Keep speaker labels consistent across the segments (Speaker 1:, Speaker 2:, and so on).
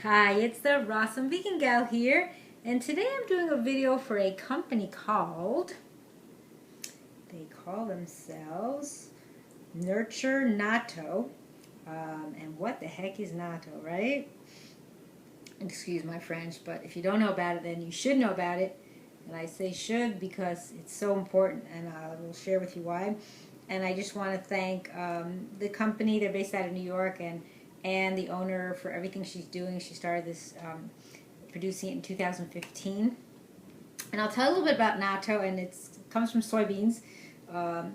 Speaker 1: Hi, it's the Rawesome Vegan Gal here, and today I'm doing a video for a company they call themselves NYrture Natto. And what the heck is Natto, right? Excuse my French, but if you don't know about it, then you should know about it. And I say should because it's so important, and I will share with you why. And I just want to thank the company. They're based out of New York, and the owner for everything she's doing. She started this producing it in 2015. And I'll tell you a little bit about natto, and it comes from soybeans.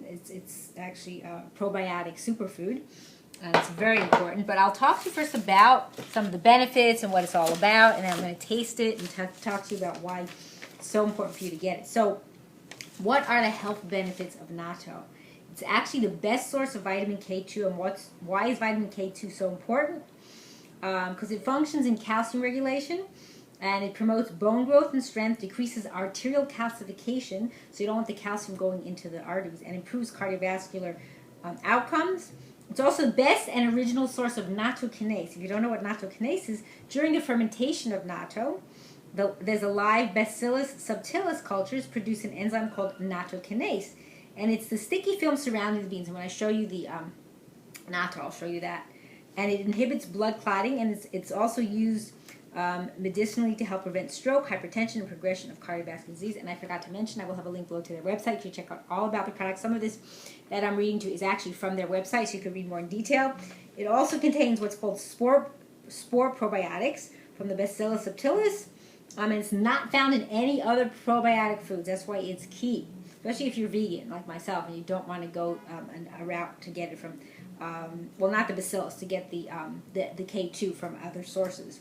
Speaker 1: It's actually a probiotic superfood, and it's very important. But I'll talk to you first about some of the benefits and what it's all about, and then I'm going to taste it and talk to you about why it's so important for you to get it. So, what are the health benefits of natto? It's actually the best source of vitamin K2, and why is vitamin K2 so important? Because it functions in calcium regulation, and it promotes bone growth and strength, decreases arterial calcification, so you don't want the calcium going into the arteries, and improves cardiovascular outcomes. It's also the best and original source of nattokinase. If you don't know what nattokinase is, during the fermentation of natto, there's a live Bacillus subtilis cultures produce an enzyme called nattokinase. And it's the sticky film surrounding the beans. And when I show you the natto, I'll show you that. And it inhibits blood clotting, and it's also used medicinally to help prevent stroke, hypertension, and progression of cardiovascular disease. And I forgot to mention, I will have a link below to their website. You can check out all about the product. Some of this that I'm reading to is actually from their website, so you can read more in detail. It also contains what's called spore probiotics from the Bacillus subtilis. And it's not found in any other probiotic foods. That's why it's key, especially if you're vegan like myself and you don't want to go a route to get it from, well, not the bacillus, to get the K2 from other sources.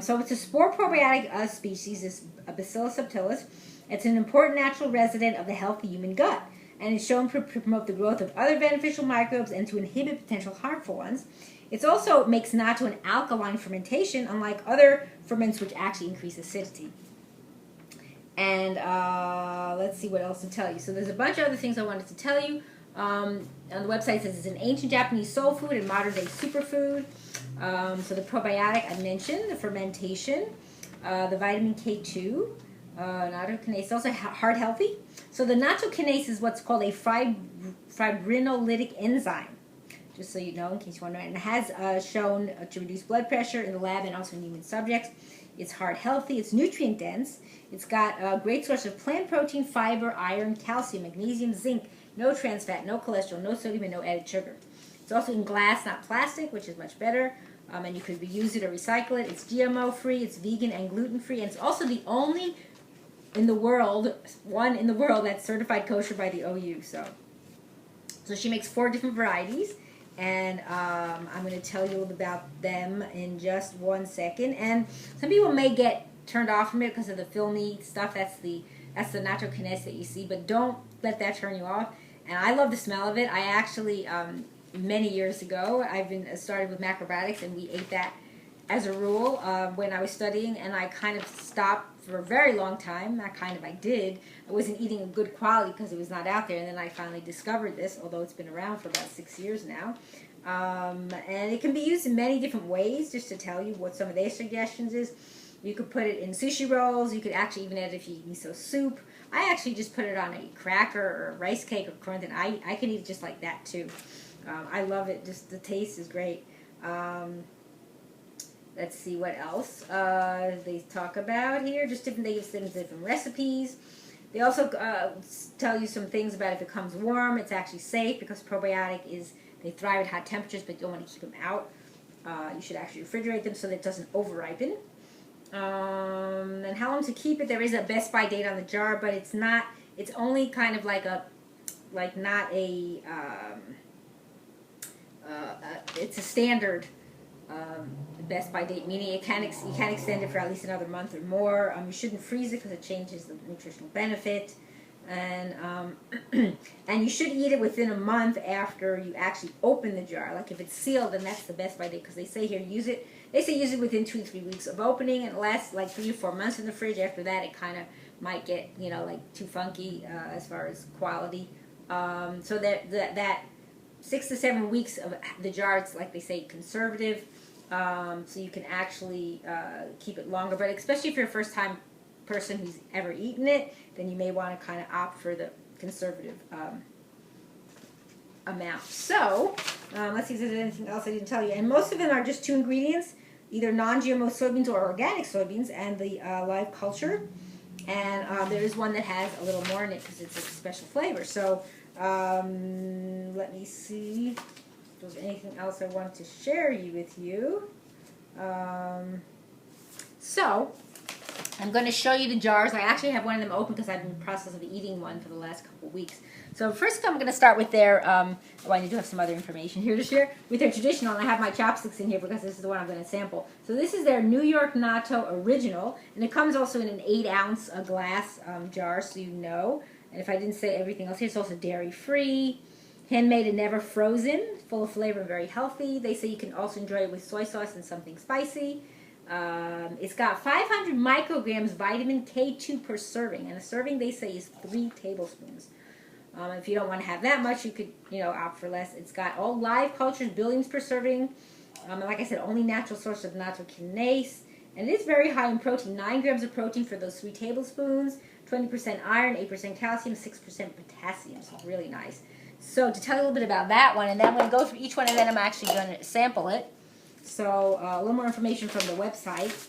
Speaker 1: So it's a spore probiotic species, this Bacillus subtilis. It's an important natural resident of the healthy human gut, and it's shown to promote the growth of other beneficial microbes and to inhibit potential harmful ones. It also makes natto an alkaline fermentation, unlike other ferments which actually increase acidity. And let's see what else to tell you. So there's a bunch of other things I wanted to tell you. On the website it says it's an ancient Japanese soul food and modern day superfood. So the probiotic I mentioned, the fermentation, the vitamin K2, nattokinase, also heart healthy. So the nattokinase is what's called a fibrinolytic enzyme, just so you know, in case you want to know. And it has shown to reduce blood pressure in the lab and also in human subjects. It's heart healthy. It's nutrient dense. It's got a great source of plant protein, fiber, iron, calcium, magnesium, zinc, no trans fat, no cholesterol, no sodium, and no added sugar. It's also in glass, not plastic, which is much better. And you could reuse it or recycle it. It's GMO free. It's vegan and gluten free. And it's also the only one in the world that's certified kosher by the OU. So she makes 4 different varieties. And I'm going to tell you about them in just one second. And some people may get turned off from it because of the filmy stuff. That's the nattokinase that you see. But don't let that turn you off. And I love the smell of it. I actually, many years ago, I've been started with macrobiotics, and we ate that as a rule when I was studying. And I kind of stopped for a very long time. I did. I wasn't eating a good quality because it was not out there. And then I finally discovered this, although it's been around for about 6 years now. And it can be used in many different ways. Just to tell you what some of their suggestions is, you could put it in sushi rolls. You could actually even add it if you eat miso soup. I actually just put it on a cracker or a rice cake or corn. I can eat it just like that too. I love it. Just the taste is great. Let's see what else they talk about here. Just different recipes. They also tell you some things about if it comes warm, it's actually safe because probiotic they thrive at hot temperatures, but you don't want to keep them out. You should actually refrigerate them so that it doesn't over-ripen. And how long to keep it? There is a best by date on the jar, but it's not. It's only kind of not a. It's a standard best by date, meaning you can extend it for at least another month or more. You shouldn't freeze it because it changes the nutritional benefit, and and you should eat it within a month after you actually open the jar. Like if it's sealed, then that's the best by date, because they say here use it within 2 to 3 weeks of opening, and it lasts like 3 or 4 months in the fridge. After that, it kind of might get like too funky as far as quality. So that 6 to 7 weeks of the jar, it's like they say conservative. so you can actually keep it longer. But especially if you're a first-time person who's ever eaten it, then you may want to kind of opt for the conservative amount. So let's see if there's anything else I didn't tell you. And most of them are just 2 ingredients, either non-GMO soybeans or organic soybeans, and the live culture. And there is one that has a little more in it because it's a special flavor. So let me see if there's anything else I want to share with you. So I'm going to show you the jars. I actually have one of them open because I've been in the process of eating one for the last couple of weeks. So first I'm going to start with their, oh, I do have some other information here to share, with their traditional, and I have my chopsticks in here because this is the one I'm going to sample. So this is their New York Natto Original, and it comes also in an 8-ounce glass jar, so you know. And if I didn't say everything else here, it's also dairy-free, handmade and never frozen, full of flavor and very healthy. They say you can also enjoy it with soy sauce and something spicy. It's got 500 micrograms vitamin K2 per serving, and a serving they say is 3 tablespoons. If you don't want to have that much, you could, opt for less. It's got all live cultures, billions per serving. And like I said, only natural source of natto kinase. And it is very high in protein, 9 grams of protein for those 3 tablespoons, 20% iron, 8% calcium, 6% potassium. So really nice. So to tell you a little bit about that one, and then I'm going to go through each one, and then I'm actually going to sample it. So a little more information from the website.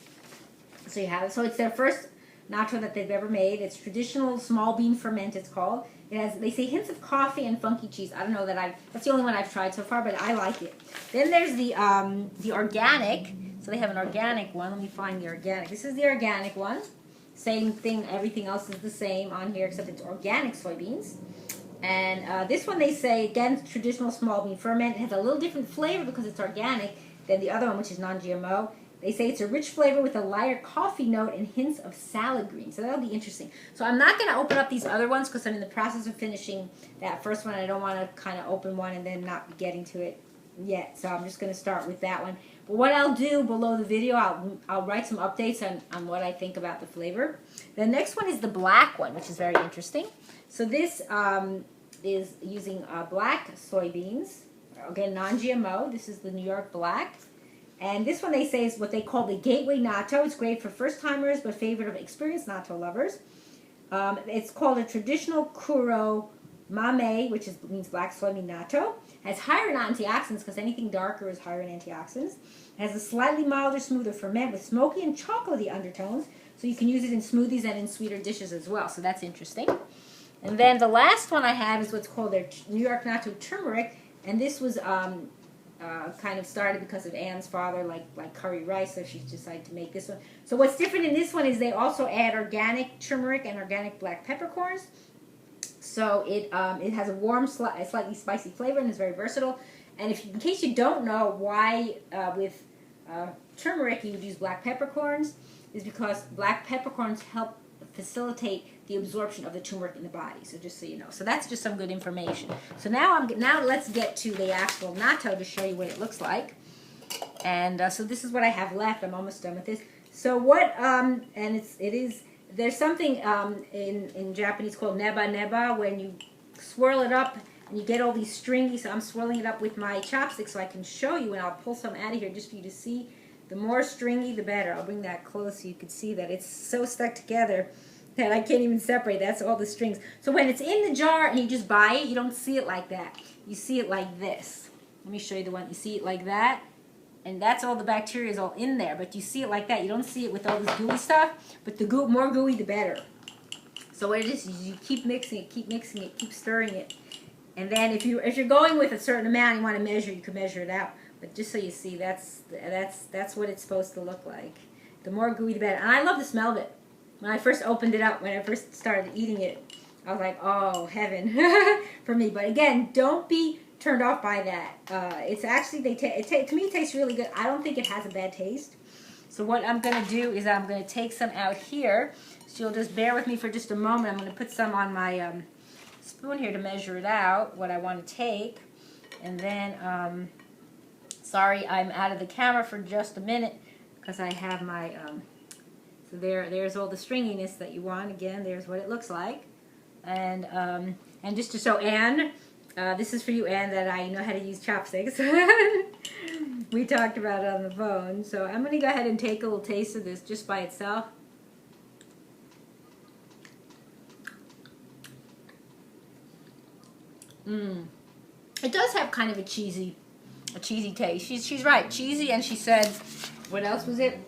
Speaker 1: So you have it. So it's their first natto that they've ever made. It's traditional small bean ferment, it's called. It has, they say, hints of coffee and funky cheese. I don't know that that's the only one I've tried so far, but I like it. Then there's the organic. So they have an organic one. Let me find the organic. This is the organic one. Same thing, everything else is the same on here except it's organic soybeans. And this one they say, again, traditional small bean ferment. It has a little different flavor because it's organic than the other one, which is non-GMO. They say it's a rich flavor with a lighter coffee note and hints of salad green. So that'll be interesting. So I'm not going to open up these other ones because I'm in the process of finishing that first one. I don't want to kind of open one and then not be getting to it yet. So I'm just going to start with that one. But what I'll do below the video, I'll write some updates on what I think about the flavor. The next one is the black one, which is very interesting. So this is using black soybeans. Again, non-GMO. This is the New York Black. And this one they say is what they call the gateway natto. It's great for first-timers, but favorite of experienced natto lovers. It's called a traditional kuro mame, which means black soybean natto. It has higher in antioxidants because anything darker is higher in antioxidants. It has a slightly milder, smoother ferment with smoky and chocolatey undertones. So you can use it in smoothies and in sweeter dishes as well. So that's interesting. And then the last one I have is what's called their New York Natto turmeric. And this was kind of started because of Anne's father like curry rice, so she decided to make this one. So what's different in this one is they also add organic turmeric and organic black peppercorns. So it has a warm, slightly spicy flavor and is very versatile. And in case you don't know why with turmeric you would use black peppercorns, is because black peppercorns help facilitate the absorption of the turmeric in the body. So just so you know. So that's just some good information. So now let's get to the actual natto to show you what it looks like. And so this is what I have left. I'm almost done with this. So what and there's something in Japanese called neba when you swirl it up and you get all these stringy. So I'm swirling it up with my chopsticks so I can show you, and I'll pull some out of here just for you to see. The more stringy, the better. I'll bring that close so you can see that it's so stuck together that I can't even separate. That's all the strings. So when it's in the jar and you just buy it, you don't see it like that. You see it like this. Let me show you the one. You see it like that. And that's all the bacteria is all in there. But you see it like that. You don't see it with all this gooey stuff. But the more gooey, the better. So what it is you keep mixing it, keep stirring it. And then if you're going with a certain amount you want to measure, you can measure it out. But just so you see, that's what it's supposed to look like. The more gooey, the better. And I love the smell of it. When I first opened it up, when I first started eating it, I was like, oh, heaven for me. But again, don't be turned off by that. It's actually, to me, it tastes really good. I don't think it has a bad taste. So what I'm going to do is I'm going to take some out here. So you'll just bear with me for just a moment. I'm going to put some on my spoon here to measure it out, what I want to take. And then, sorry, I'm out of the camera for just a minute because I have my... So there's all the stringiness that you want. Again, there's what it looks like. And just to show Anne, this is for you, Anne, that I know how to use chopsticks. we talked about it on the phone. So I'm going to go ahead and take a little taste of this just by itself. It does have kind of a cheesy taste. She's right, cheesy, and she said, what else was it?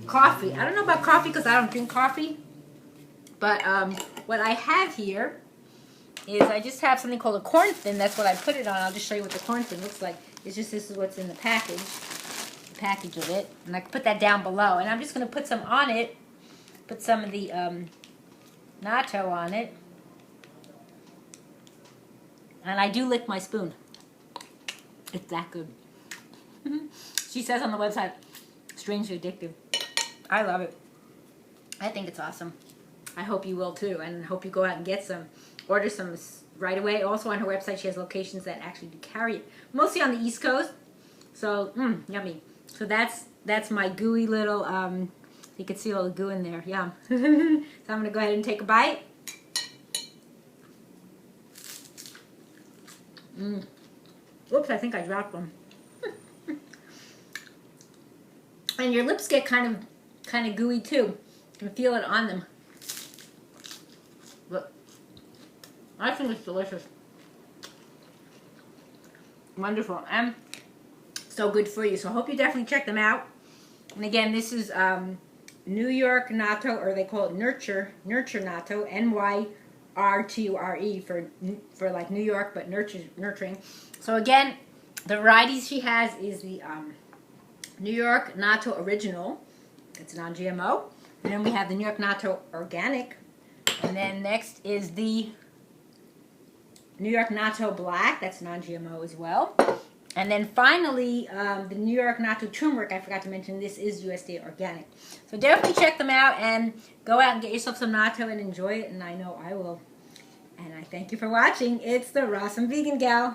Speaker 1: Coffee. I don't know about coffee because I don't drink coffee. But what I have here is I just have something called a corn thin. That's what I put it on. I'll just show you what the corn thin looks like. It's just this is what's in the package of it. And I can put that down below. And I'm just going to put some on it. Put some of the natto on it. And I do lick my spoon. It's that good. She says on the website, strangely addictive. I love it. I think it's awesome. I hope you will too, and hope you go out and get some. Order some right away. Also on her website, she has locations that actually do carry it, mostly on the East Coast. So, yummy. So that's my gooey little. You can see all the goo in there. Yum. So I'm gonna go ahead and take a bite. Oops, I think I dropped one. And your lips get kind of gooey too. You can feel it on them. But I think it's delicious. Wonderful. And so good for you. So I hope you definitely check them out. And again, this is NYrture Natto, or they call it NYrture Natto, NYrture for like New York, but nurturing. So again, the varieties she has is the NYrture Natto Original. It's non-GMO. And then we have the NYrture Natto Organic. And then next is the NYrture Natto Black. That's non-GMO as well. And then finally, the NYrture Natto Turmeric. I forgot to mention this is USDA Organic. So definitely check them out and go out and get yourself some natto and enjoy it. And I know I will. And I thank you for watching. It's the Rawesome Vegan Gal.